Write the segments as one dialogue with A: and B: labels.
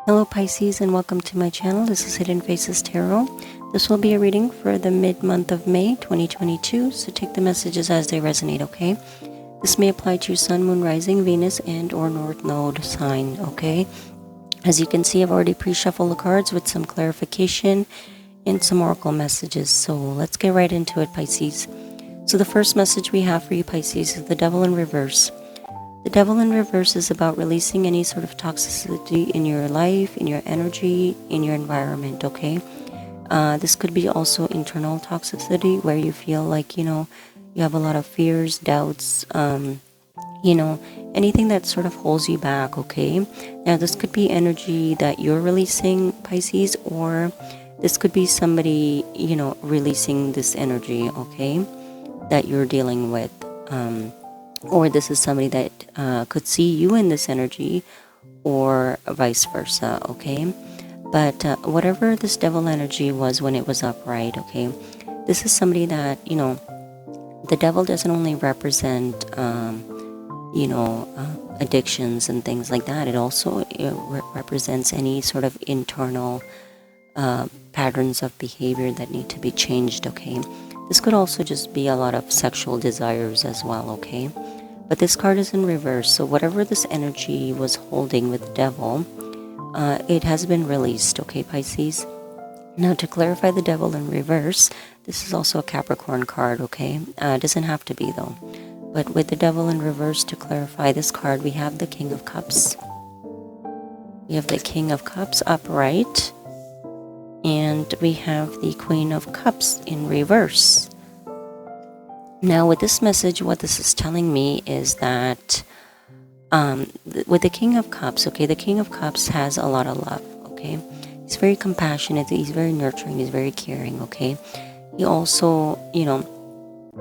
A: Hello Pisces and welcome to my channel. This is Hidden Faces Tarot. This will be a reading for the mid-month of May 2022, so take the messages as they resonate, okay? This may apply to your Sun, Moon, Rising, Venus, and or North Node sign, okay? As you can see, I've already pre-shuffled the cards with some clarification and some oracle messages, so let's get right into it, Pisces. So the first message we have for you, Pisces, is the Devil in Reverse. The Devil in Reverse is about releasing any sort of toxicity in your life, in your energy, in your environment, okay? This could be also internal toxicity where you feel like, you have a lot of fears, doubts, anything that sort of holds you back, okay? Now, this could be energy that you're releasing, Pisces, or this could be somebody, releasing this energy, okay, that you're dealing with. Or this is somebody that could see you in this energy, or vice versa, okay? But whatever this devil energy was when it was upright, okay, this is somebody that, the devil doesn't only represent, addictions and things like that. It also represents any sort of internal patterns of behavior that need to be changed, okay? This could also just be a lot of sexual desires as well, okay? But this card is in reverse, so whatever this energy was holding with the devil, it has been released, okay, Pisces? Now, to clarify the devil in reverse, this is also a Capricorn card, okay? It doesn't have to be, though. But with the devil in reverse, to clarify this card, we have the King of Cups. We have the King of Cups upright, and we have the Queen of Cups in reverse. Now, with this message, what this is telling me is that with the King of Cups, okay, the King of Cups has a lot of love, okay? He's very compassionate, he's very nurturing, he's very caring, okay? He also,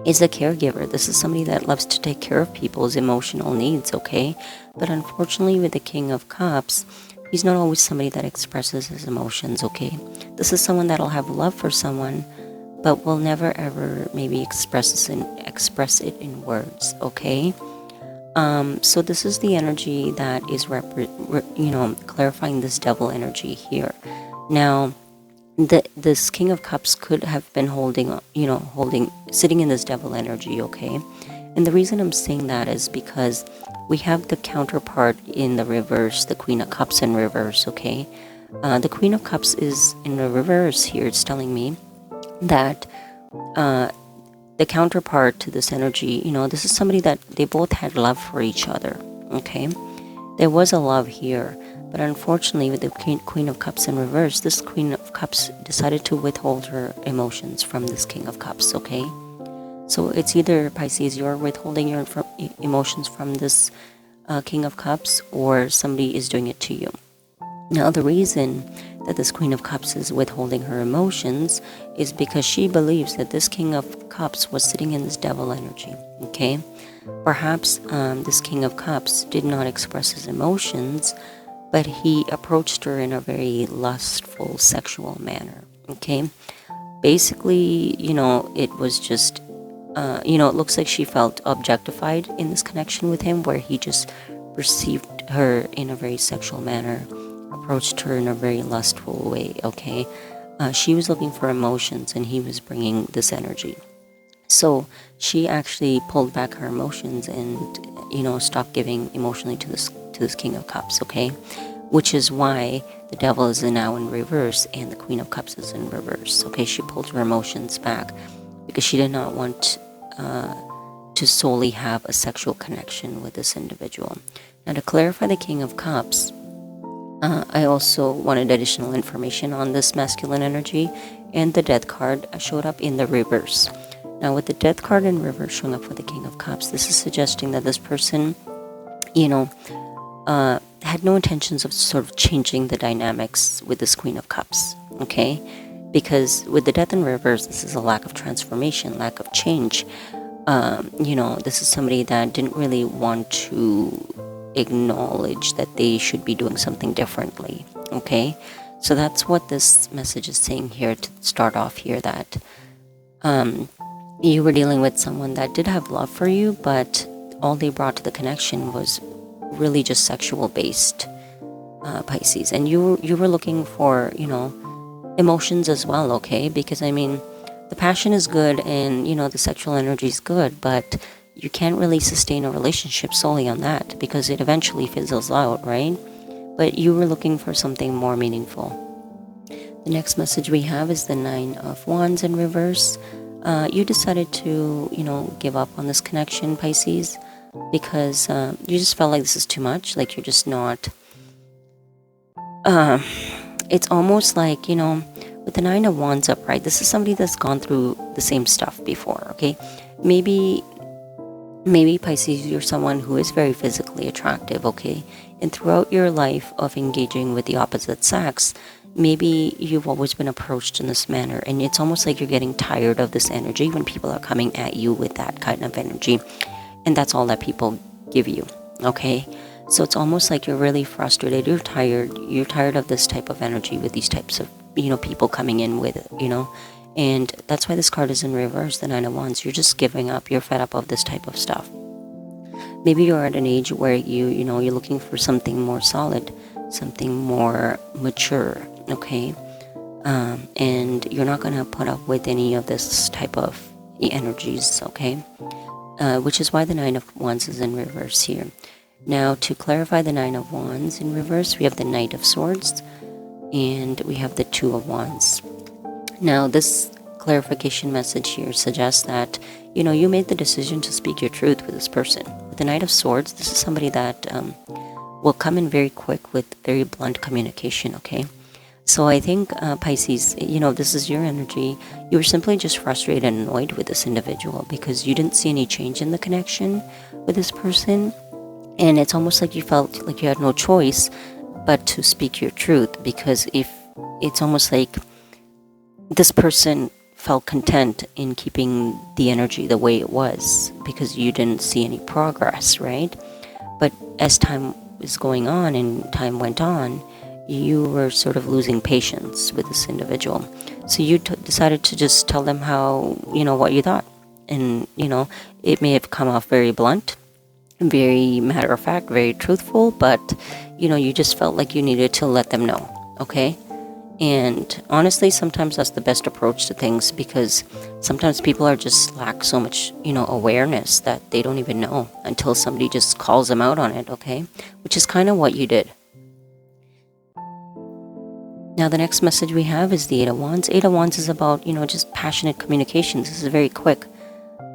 A: is a caregiver. This is somebody that loves to take care of people's emotional needs, okay? But unfortunately, with the King of Cups, he's not always somebody that expresses his emotions, okay? This is someone that'll have love for someone, but will never ever maybe express it in words, okay? So this is the energy that is clarifying this devil energy here. Now, this King of Cups could have been sitting in this devil energy, okay? And the reason I'm saying that is because we have the counterpart in the reverse, the Queen of Cups in reverse, okay? The Queen of Cups is in the reverse here. It's telling me that the counterpart to this energy, this is somebody that they both had love for each other, okay? There was a love here, but unfortunately with the Queen of Cups in reverse, this Queen of Cups decided to withhold her emotions from this King of Cups, okay? So it's either, Pisces, you're withholding your emotions from this King of Cups, or somebody is doing it to you. Now, the reason that this Queen of Cups is withholding her emotions is because she believes that this King of Cups was sitting in this devil energy, okay? Perhaps this King of Cups did not express his emotions, but he approached her in a very lustful, sexual manner, okay? Basically, it was just, it looks like she felt objectified in this connection with him, where he just perceived her in a very sexual manner, approached her in a very lustful way, okay? She was looking for emotions, and he was bringing this energy. So she actually pulled back her emotions and, stopped giving emotionally to this King of Cups, okay? Which is why the devil is now in reverse and the Queen of Cups is in reverse, okay? She pulled her emotions back because she did not want to solely have a sexual connection with this individual. Now, to clarify the King of Cups, I also wanted additional information on this masculine energy, and the Death card showed up in the reverse. Now, with the Death card in reverse showing up for the King of Cups, this is suggesting that this person, had no intentions of sort of changing the dynamics with this Queen of Cups, okay? Because with the Death in reverse, this is a lack of transformation, lack of change. This is somebody that didn't really want to acknowledge that they should be doing something differently, okay? So that's what this message is saying here to start off here, that you were dealing with someone that did have love for you, but all they brought to the connection was really just sexual based. Pisces, and you were looking for, emotions as well, okay? Because I mean, the passion is good, and the sexual energy is good, but you can't really sustain a relationship solely on that because it eventually fizzles out, right? But you were looking for something more meaningful. The next message we have is the Nine of Wands in reverse. You decided to, give up on this connection, Pisces, because you just felt like this is too much. Like you're just not. It's almost like, with the Nine of Wands upright, this is somebody that's gone through the same stuff before, okay? Maybe Pisces, you're someone who is very physically attractive, okay? And throughout your life of engaging with the opposite sex, maybe you've always been approached in this manner, and it's almost like you're getting tired of this energy when people are coming at you with that kind of energy, and that's all that people give you, okay? So it's almost like you're really frustrated, you're tired of this type of energy with these types of, people coming in with it, and that's why this card is in reverse, the Nine of Wands. You're just giving up, you're fed up of this type of stuff. Maybe you're at an age where you're looking for something more solid, something more mature, okay? And you're not going to put up with any of this type of energies, okay? Which is why the Nine of Wands is in reverse here. Now, to clarify the Nine of Wands in reverse, we have the Knight of Swords, and we have the Two of Wands. Now, this clarification message here suggests that, you made the decision to speak your truth with this person. With the Knight of Swords, this is somebody that will come in very quick with very blunt communication, okay? So I think, Pisces, this is your energy. You were simply just frustrated and annoyed with this individual because you didn't see any change in the connection with this person. And it's almost like you felt like you had no choice but to speak your truth, because if it's almost like this person felt content in keeping the energy the way it was because you didn't see any progress, right? But as time is going on and time went on, you were sort of losing patience with this individual. So you decided to just tell them how, what you thought. And, it may have come off very blunt, very matter of fact, very truthful, but, you just felt like you needed to let them know, okay? And honestly, sometimes that's the best approach to things, because sometimes people are just lack so much, awareness that they don't even know until somebody just calls them out on it, okay? Which is kind of what you did. Now, the next message we have is the Eight of Wands. Eight of Wands is about, just passionate communications. This is very quick.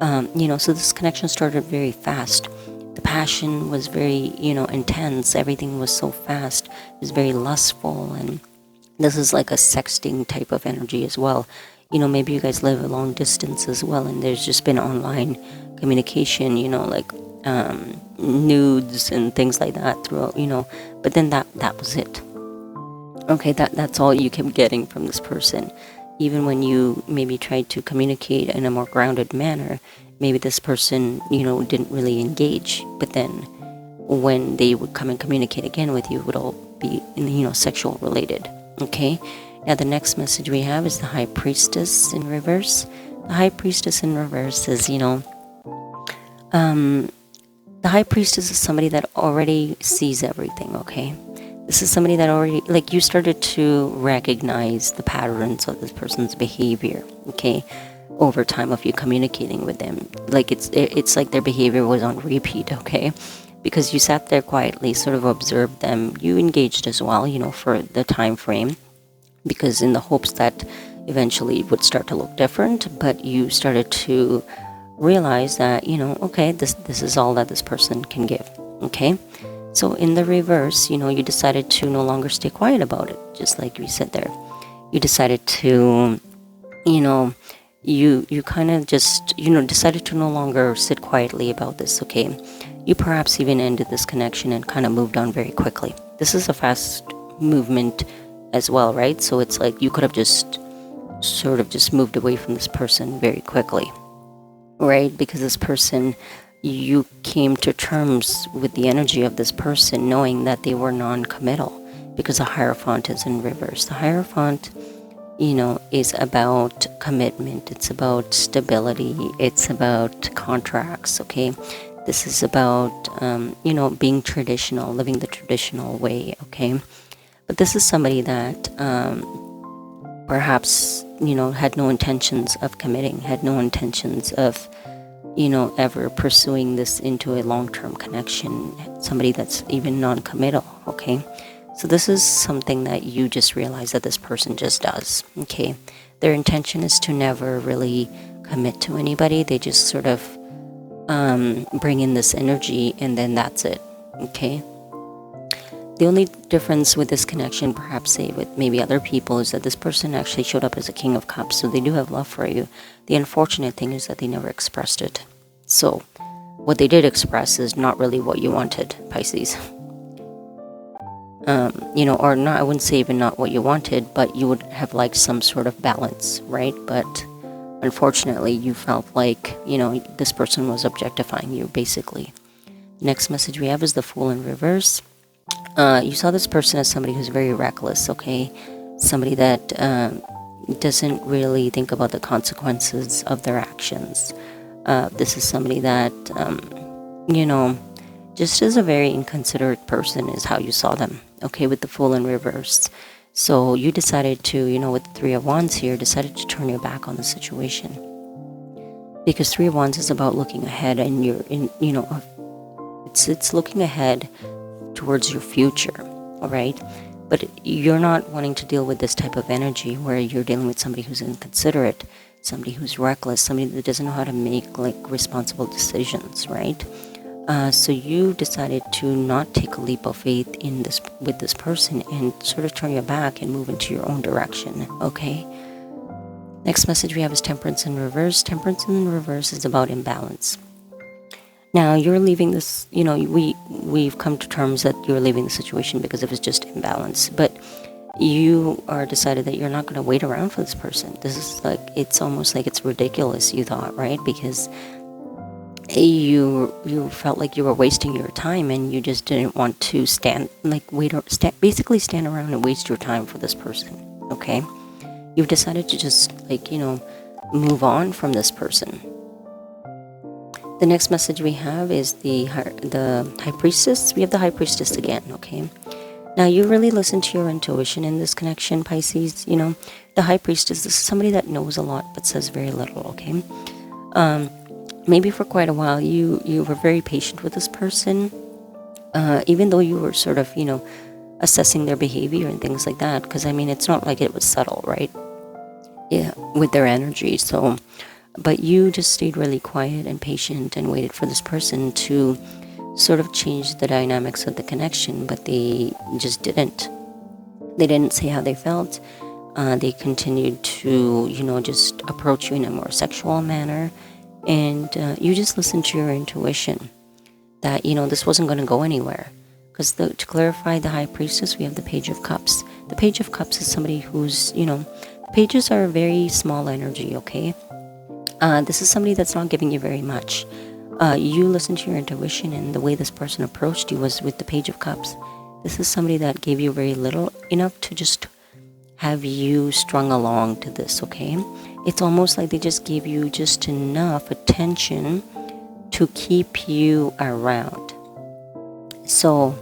A: So this connection started very fast. The passion was very, intense. Everything was so fast. It was very lustful, and this is like a sexting type of energy as well. Maybe you guys live a long distance as well, and there's just been online communication, like nudes and things like that throughout, but then that was it. Okay, that's all you kept getting from this person. Even when you maybe tried to communicate in a more grounded manner, maybe this person, didn't really engage. But then when they would come and communicate again with you, it would all be, sexual related. Okay, now the next message we have is the High Priestess in reverse. The High Priestess in reverse is, the High Priestess is somebody that already sees everything, okay? This is somebody that already, like, you started to recognize the patterns of this person's behavior, okay, over time of you communicating with them. Like, it's like their behavior was on repeat, okay? Because you sat there quietly, sort of observed them. You engaged as well, for the time frame, because in the hopes that eventually it would start to look different, but you started to realize that, okay, this is all that this person can give, okay? So in the reverse, you decided to no longer stay quiet about it, just like we said there. You decided to, you kind of just, decided to no longer sit quietly about this, okay? You perhaps even ended this connection and kind of moved on very quickly. This is a fast movement as well, right? So it's like you could have just sort of just moved away from this person very quickly, right? Because this person, you came to terms with the energy of this person, knowing that they were non-committal, because the Hierophant is in reverse. The Hierophant, is about commitment. It's about stability. It's about contracts, okay? This is about, being traditional, living the traditional way, okay? But this is somebody that perhaps, had no intentions of committing, had no intentions of, ever pursuing this into a long-term connection, somebody that's even non-committal, okay? So this is something that you just realize that this person just does, okay? Their intention is to never really commit to anybody. They just sort of bring in this energy, and then that's it, okay? The only difference with this connection, perhaps say with maybe other people, is that this person actually showed up as a King of Cups, so they do have love for you. The unfortunate thing is that they never expressed it. So what they did express is not really what you wanted, Pisces. Or not, I wouldn't say even not what you wanted, but you would have liked some sort of balance, right? But unfortunately, you felt like, this person was objectifying you, basically. The next message we have is the Fool in reverse. You saw this person as somebody who's very reckless, okay? Somebody that doesn't really think about the consequences of their actions. This is somebody that, just is a very inconsiderate person is how you saw them, okay, with the Fool in reverse. So you decided to, with the Three of Wands here, decided to turn your back on the situation. Because Three of Wands is about looking ahead, and it's looking ahead towards your future, all right? But you're not wanting to deal with this type of energy where you're dealing with somebody who's inconsiderate, somebody who's reckless, somebody that doesn't know how to make responsible decisions, right? So you decided to not take a leap of faith with this person and sort of turn your back and move into your own direction, okay? Next message we have is Temperance in reverse. Temperance in reverse is about imbalance. Now you're leaving this, we've come to terms that you're leaving the situation because it was just imbalance, but you are decided that you're not going to wait around for this person. This is it's almost like it's ridiculous, you thought, right? Because you felt like you were wasting your time, and you just didn't want to basically stand around and waste your time for this person, okay? You've decided to just move on from this person. The next message we have is the High Priestess. We have the High Priestess again, okay? Now, you really listen to your intuition in this connection, Pisces. The High Priestess is somebody that knows a lot but says very little, okay? Maybe for quite a while, you were very patient with this person, even though you were sort of, assessing their behavior and things like that. Because, it's not like it was subtle, right? Yeah, with their energy, so... But you just stayed really quiet and patient and waited for this person to sort of change the dynamics of the connection, but they just didn't. They didn't say how they felt. They continued to, just approach you in a more sexual manner. And you just listened to your intuition that, this wasn't going to go anywhere. Because to clarify the High Priestess, we have the Page of Cups. The Page of Cups is somebody who's, pages are a very small energy, okay? This is somebody that's not giving you very much. You listen to your intuition, and the way this person approached you was with the Page of Cups. This is somebody that gave you very little, enough to just have you strung along to this, okay? It's almost like they just gave you just enough attention to keep you around. So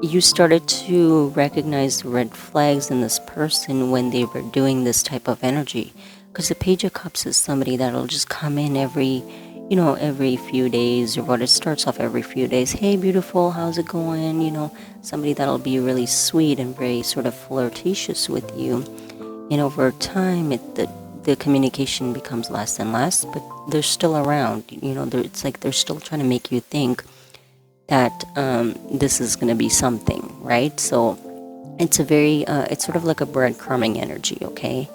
A: you started to recognize red flags in this person when they were doing this type of energy. Because the Page of Cups is somebody that'll just come in every few days, or what it starts off every few days. Hey, beautiful, how's it going? Somebody that'll be really sweet and very sort of flirtatious with you. And over time, the communication becomes less and less, but they're still around. It's like they're still trying to make you think that this is going to be something, right? So it's a very, it's sort of like a breadcrumbing energy, okay?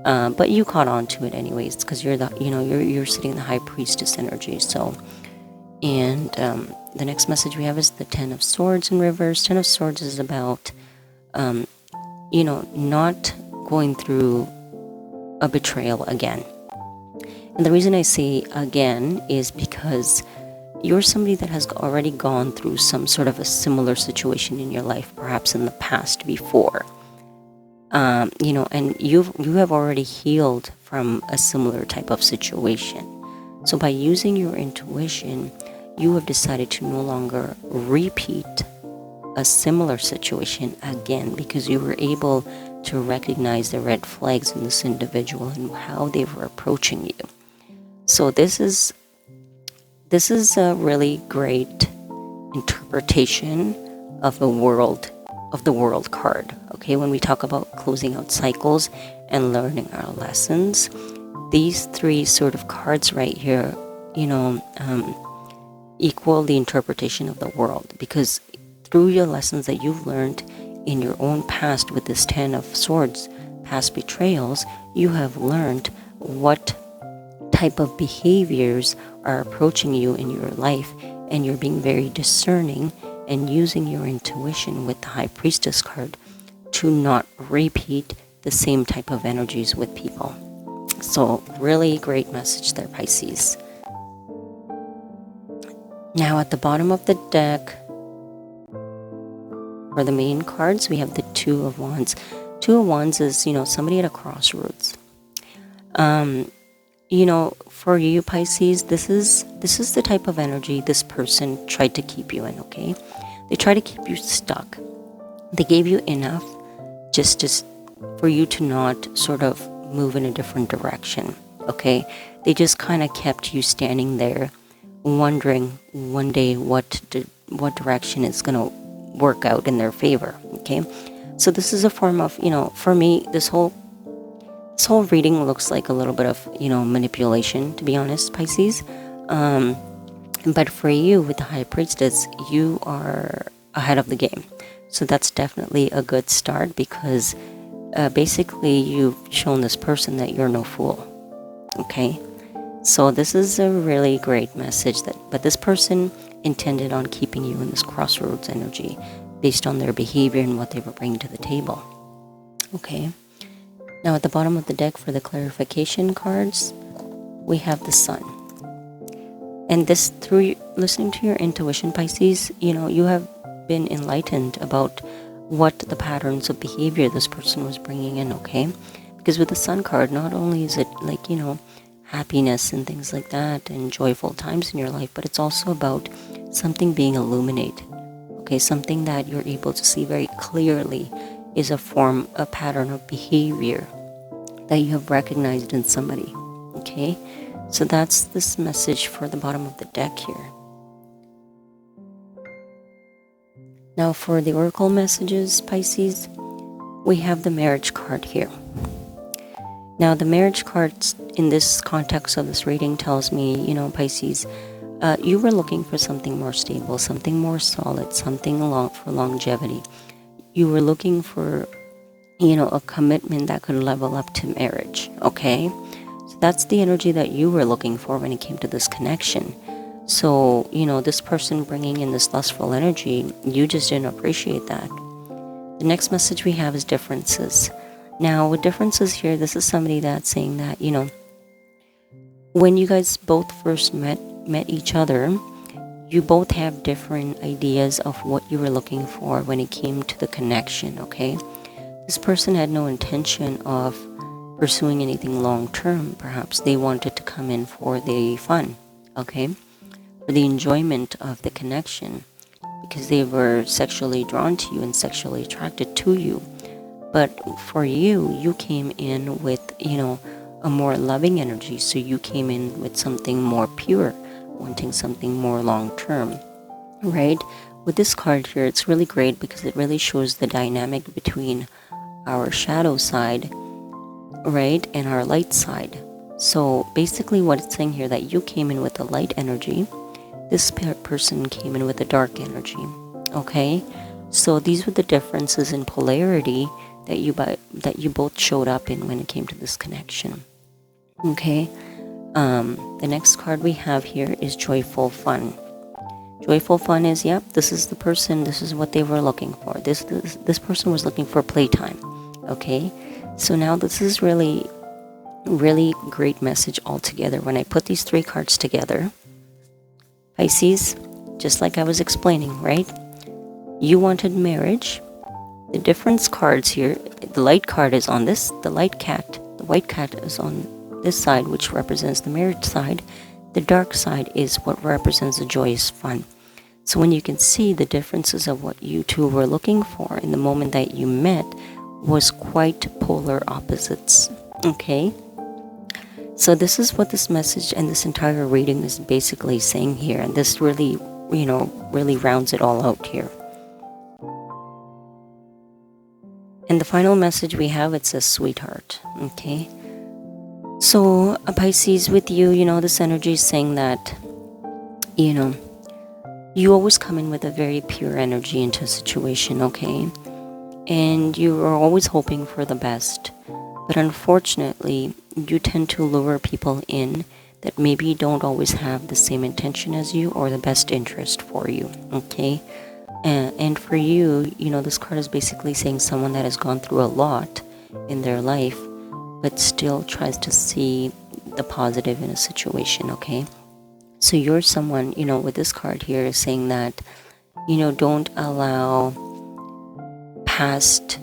A: But you caught on to it anyways, because you're you're sitting in the High Priestess energy. So, and the next message we have is the Ten of Swords in reverse. Ten of Swords is about, not going through a betrayal again. And the reason I say again is because you're somebody that has already gone through some sort of a similar situation in your life, perhaps in the past before. And you have already healed from a similar type of situation. So by using your intuition, you have decided to no longer repeat a similar situation again, because you were able to recognize the red flags in this individual and how they were approaching you. So this is a really great interpretation of the world card. Okay, when we talk about closing out cycles and learning our lessons, these three sort of cards right here, equal the interpretation of the world, because through your lessons that you've learned in your own past with this 10 of Swords, past betrayals, you have learned what type of behaviors are approaching you in your life, and you're being very discerning and using your intuition with the High Priestess card to not repeat the same type of energies with people. So really great message there, Pisces. Now at the bottom of the deck, for the main cards, we have the Two of Wands. Two of Wands is, somebody at a crossroads. For you, Pisces, this is the type of energy this person tried to keep you in, okay? They try to keep you stuck. They gave you enough for you to not sort of move in a different direction, okay? They just kind of kept you standing there, wondering one day what direction is going to work out in their favor, okay? So this is a form of, for me, this whole reading looks like a little bit of, manipulation, to be honest, Pisces. But for you, with the High Priestess, you are ahead of the game. So that's definitely a good start, because basically you've shown this person that you're no fool, okay? So this is a really great message but this person intended on keeping you in this crossroads energy based on their behavior and what they were bringing to the table, okay? Now at the bottom of the deck for the clarification cards, we have the Sun. And this, through listening to your intuition, Pisces, you have been enlightened about what the patterns of behavior this person was bringing in, okay? Because with the Sun card, not only is it like, happiness and things like that and joyful times in your life, but it's also about something being illuminated, okay? Something that you're able to see very clearly is a pattern of behavior that you have recognized in somebody, okay? So that's this message for the bottom of the deck here. Now for the Oracle messages, Pisces, we have the Marriage card here. Now the Marriage cards in this context of this reading tells me, Pisces, you were looking for something more stable, something more solid, something for longevity. You were looking for, a commitment that could level up to marriage, okay? So that's the energy that you were looking for when it came to this connection. So, this person bringing in this lustful energy, you just didn't appreciate that. The next message we have is differences. Now, with differences here, this is somebody that's saying that, when you guys both first met each other, you both have different ideas of what you were looking for when it came to the connection, okay? This person had no intention of pursuing anything long-term. Perhaps they wanted to come in for the fun, okay? For the enjoyment of the connection, because they were sexually drawn to you and sexually attracted to you. But for you came in with, a more loving energy. So you came in with something more pure, wanting something more long-term, right? With this card here, it's really great because it really shows the dynamic between our shadow side, right, and our light side. So basically what it's saying here, that you came in with the light energy, this person came in with the dark energy, okay? So these were the differences in polarity that you both showed up in when it came to this connection, okay? The next card we have here is Joyful Fun. Joyful Fun is, this is the person, this is what they were looking for. This person was looking for playtime, okay? So now this is really, really great message altogether. When I put these three cards together, Pisces, just like I was explaining, right? You wanted marriage. The difference cards here, the light card is on this, the white cat is on this side, which represents the marriage side. The dark side is what represents the joyous fun. So when you can see the differences of what you two were looking for in the moment that you met was quite polar opposites. Okay? So this is what this message and this entire reading is basically saying here. And this really, really rounds it all out here. And the final message we have, it says sweetheart. Okay? So Pisces, with you, this energy is saying that, you always come in with a very pure energy into a situation, okay? And you are always hoping for the best. But unfortunately, you tend to lure people in that maybe don't always have the same intention as you or the best interest for you, okay? And for you, this card is basically saying someone that has gone through a lot in their life, but still tries to see the positive in a situation, okay? So you're someone, with this card here is saying that, don't allow past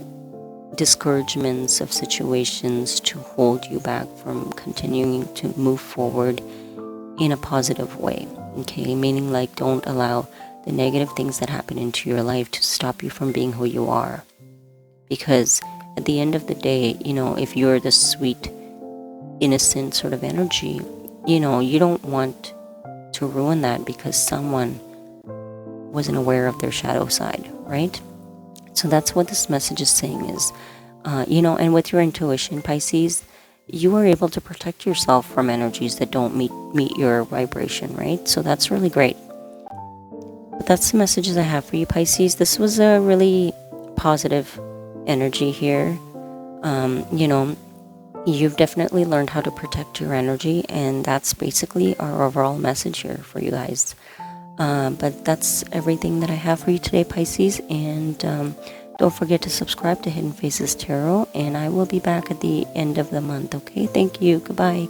A: discouragements of situations to hold you back from continuing to move forward in a positive way, okay? Meaning like don't allow the negative things that happen into your life to stop you from being who you are. Because at the end of the day, if you're the sweet, innocent sort of energy, you don't want to ruin that because someone wasn't aware of their shadow side, right? So that's what this message is saying is, and with your intuition, Pisces, you are able to protect yourself from energies that don't meet your vibration, right? So that's really great. But that's the messages I have for you, Pisces. This was a really positive energy here. You've definitely learned how to protect your energy, and that's basically our overall message here for you guys. But that's everything that I have for you today, Pisces, and don't forget to subscribe to Hidden Faces Tarot, and I will be back at the end of the month, okay? Thank you. Goodbye.